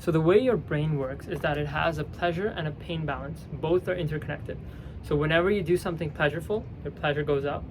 So the way your brain works is that it has a pleasure and a pain balance. Both are interconnected. So whenever you do something pleasureful, your pleasure goes up.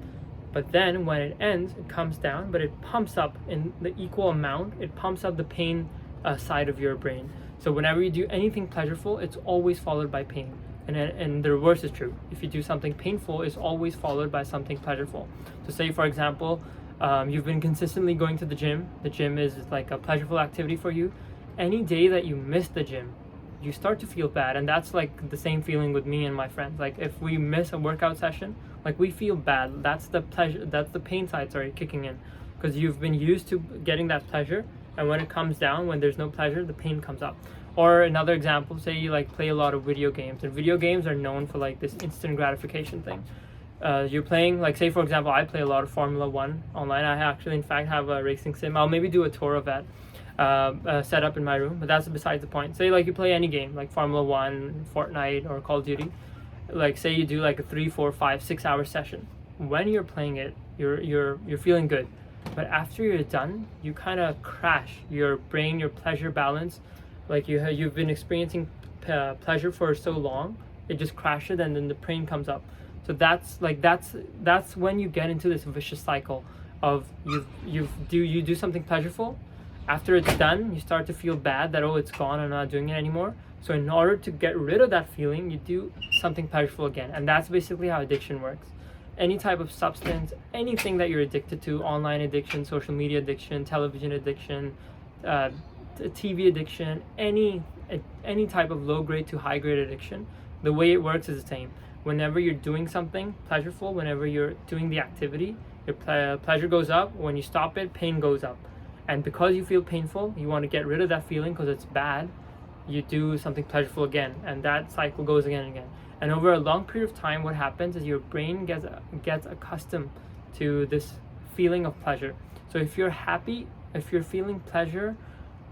But then when it ends, it comes down, but it pumps up in the equal amount. It pumps up the pain side of your brain. So whenever you do anything pleasureful, it's always followed by pain. And the reverse is true. If you do something painful, it's always followed by something pleasureful. So say, for example, you've been consistently going to the gym. The gym is like a pleasureful activity for you. Any day that you miss the gym, you start to feel bad. And that's like the same feeling with me and my friends. Like if we miss a workout session, like we feel bad. That's the pain side, kicking in. Because you've been used to getting that pleasure. And when it comes down, when there's no pleasure, the pain comes up. Or another example, say you like play a lot of video games, and video games are known for like this instant gratification thing. You're playing, like say for example, I play a lot of Formula 1 online. I actually in fact have a racing sim. I'll maybe do a tour of that set up in my room, but that's besides the point. Say like you play any game like Formula 1, Fortnite, or Call of Duty. Like say you do like a 3, 4, 5, 6 hour session. When you're playing it, you're feeling good. But after you're done, you kind of crash. Your brain, your pleasure balance, like you've been experiencing pleasure for so long, it just crashes, and then the pain comes up. So that's when you get into this vicious cycle of you do something pleasureful. After it's done, you start to feel bad that, oh, it's gone, I'm not doing it anymore. So in order to get rid of that feeling, you do something pleasureful again. And that's basically how addiction works. Any type of substance, anything that you're addicted to, online addiction, social media addiction, television addiction, TV addiction, any type of low grade to high grade addiction, the way it works is the same. Whenever you're doing something pleasureful, whenever you're doing the activity, your pleasure goes up. When you stop it, pain goes up. And because you feel painful, you want to get rid of that feeling because it's bad, you do something pleasureful again, and that cycle goes again and again. And over a long period of time, what happens is your brain gets accustomed to this feeling of pleasure. So if you're happy, if you're feeling pleasure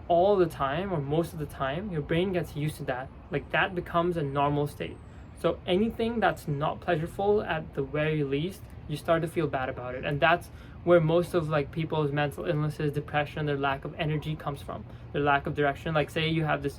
all the time or most of the time, your brain gets used to that. Like that becomes a normal state. So anything that's not pleasureful at the very least, you start to feel bad about it. And that's where most of like people's mental illnesses, depression, their lack of energy comes from, their lack of direction. Like say you have this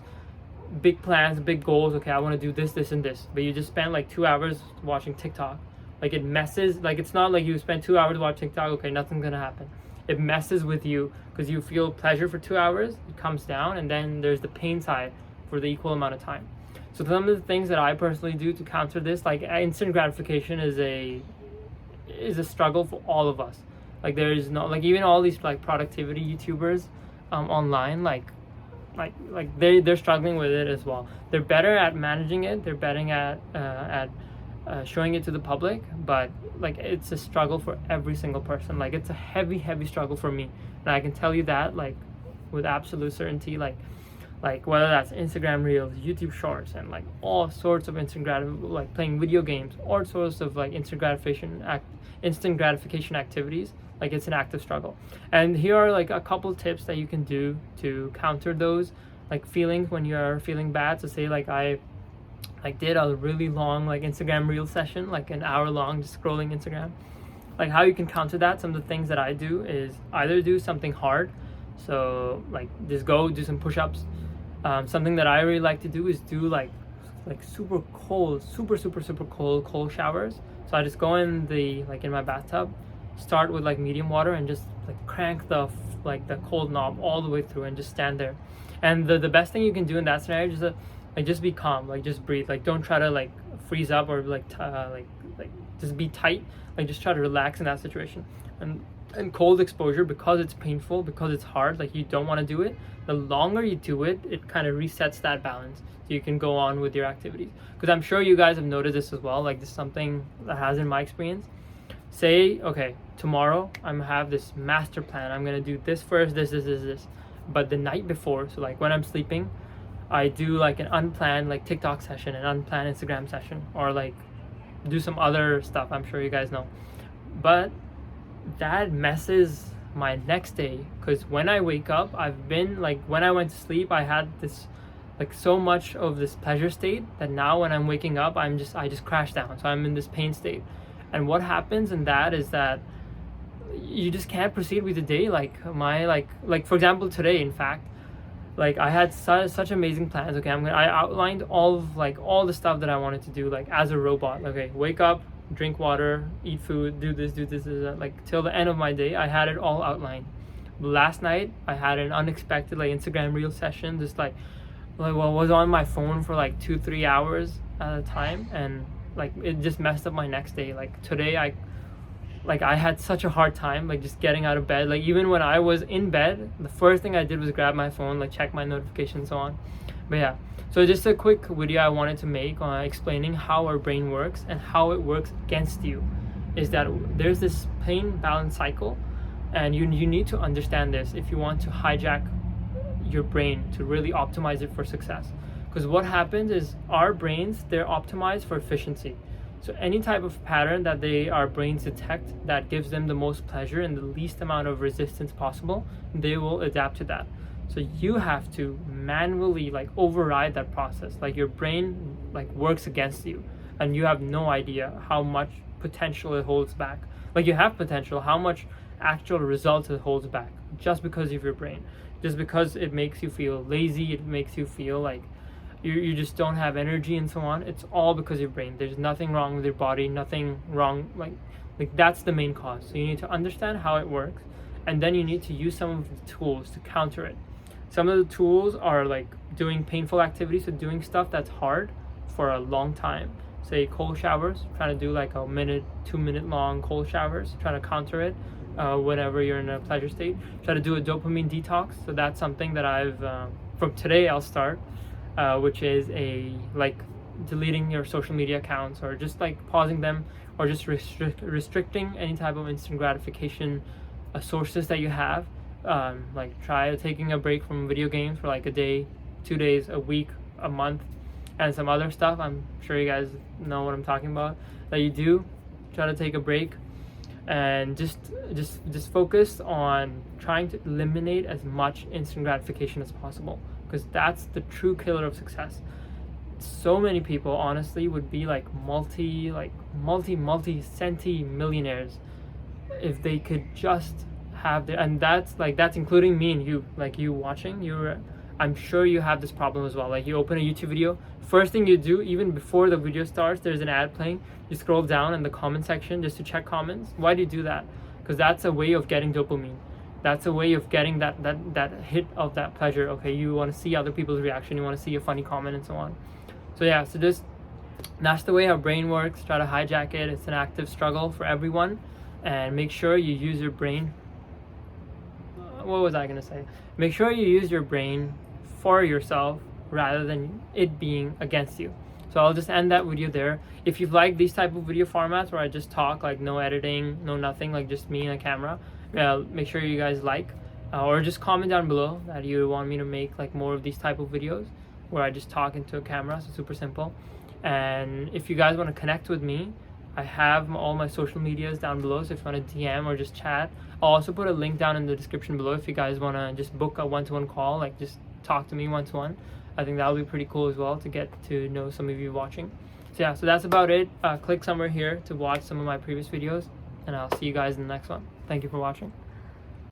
big plans, big goals, okay, I want to do this, this, and this, but you just spend like 2 hours watching TikTok. Like it messes, like it's not like you spend 2 hours watching TikTok, okay, nothing's gonna happen. It messes with you because you feel pleasure for 2 hours, it comes down, and then there's the pain side for the equal amount of time. So some of the things that I personally do to counter this, like instant gratification is a struggle for all of us. Like there is no, like even all these like productivity YouTubers online, like they're struggling with it as well. They're better at managing it. They're better at showing it to the public, but like it's a struggle for every single person. Like it's a heavy struggle for me, and I can tell you that like with absolute certainty. Like whether that's Instagram Reels, YouTube Shorts, and like all sorts of like playing video games, all sorts of like instant gratification activities. Like it's an active struggle. And here are like a couple tips that you can do to counter those like feelings when you're feeling bad. So say like I did a really long like Instagram Reel session, like an hour long, just scrolling Instagram. Like how you can counter that, some of the things that I do is either do something hard, so like just go do some push-ups. Something that I really like to do is do like super cold showers. So I just go in in my bathtub, start with like medium water, and just like crank the cold knob all the way through and just stand there. And the best thing you can do in that scenario is just be calm, like just breathe, like don't try to like freeze up or just be tight, like just try to relax in that situation. And cold exposure, because it's painful, because it's hard, like you don't want to do it, the longer you do it, it kind of resets that balance so you can go on with your activities. Because I'm sure you guys have noticed this as well, like this is something that has in my experience. Say, okay, tomorrow I'm gonna have this master plan, I'm gonna do this first, this, but the night before, so like when I'm sleeping, I do like an unplanned like TikTok session, an unplanned Instagram session, or like do some other stuff. I'm sure you guys know, but that messes my next day, because when I wake up, I've been like, when I went to sleep, I had this like so much of this pleasure state that now when I'm waking up, I just crash down. So I'm in this pain state. And what happens in that is that you just can't proceed with the day. Like for example, today, in fact, like I had such amazing plans. Okay, I outlined all of like all the stuff that I wanted to do, like as a robot. Okay, wake up, drink water, eat food, do this, that. Like till the end of my day, I had it all outlined. Last night, I had an unexpected like Instagram reel session, just like well, was on my phone for like 2-3 hours at a time, and like it just messed up my next day. Like today, I had such a hard time like just getting out of bed. Like even when I was in bed, the first thing I did was grab my phone, like check my notifications and so on. But yeah, so just a quick video I wanted to make on explaining how our brain works and how it works against you. Is that there's this pain balance cycle, and you need to understand this if you want to hijack your brain to really optimize it for success. Because what happens is our brains, they're optimized for efficiency. So any type of pattern that our brains detect that gives them the most pleasure and the least amount of resistance possible, they will adapt to that. So you have to manually like override that process. Like your brain like works against you, and you have no idea how much potential it holds back. Like you have potential, how much actual results it holds back just because of your brain. Just because it makes you feel lazy, it makes you feel like you just don't have energy and so on. It's all because of your brain. There's nothing wrong with your body, nothing wrong, like that's the main cause. So you need to understand how it works, and then you need to use some of the tools to counter it. Some of the tools are like doing painful activities, so doing stuff that's hard for a long time. Say cold showers, trying to do like 2-minute long cold showers, trying to counter it whenever you're in a pleasure state. Try to do a dopamine detox. So that's something that I've, from today I'll start, which is like deleting your social media accounts, or just like pausing them, or just restricting any type of instant gratification sources that you have. Like try taking a break from video games for like a day, 2 days, a week, a month, and some other stuff. I'm sure you guys know what I'm talking about that you do. Try to take a break and just focus on trying to eliminate as much instant gratification as possible, because that's the true killer of success. So many people honestly would be like multi centi millionaires if they could just have their, and that's including me and you, like you watching. I'm sure you have this problem as well. Like you open a YouTube video, first thing you do, even before the video starts, there's an ad playing, you scroll down in the comment section just to check comments. Why do you do that? Because that's a way of getting dopamine. That's a way of getting that hit of that pleasure. Okay, you want to see other people's reaction, you want to see a funny comment and so on. So yeah, so that's the way our brain works. Try to hijack it. It's an active struggle for everyone, and make sure you use your brain. What was I gonna say? Make sure you use your brain for yourself rather than it being against you. So I'll just end that video there. If you've liked these type of video formats where I just talk, like no editing, no nothing, like just me and a camera, make sure you guys like, or just comment down below that you want me to make like more of these type of videos where I just talk into a camera. So super simple. And if you guys want to connect with me, I have all my social medias down below, so if you want to DM or just chat, I'll also put a link down in the description below if you guys want to just book a one-to-one call, like just talk to me one-to-one. I think that would be pretty cool as well to get to know some of you watching. So yeah, so that's about it. Click somewhere here to watch some of my previous videos, and I'll see you guys in the next one. Thank you for watching.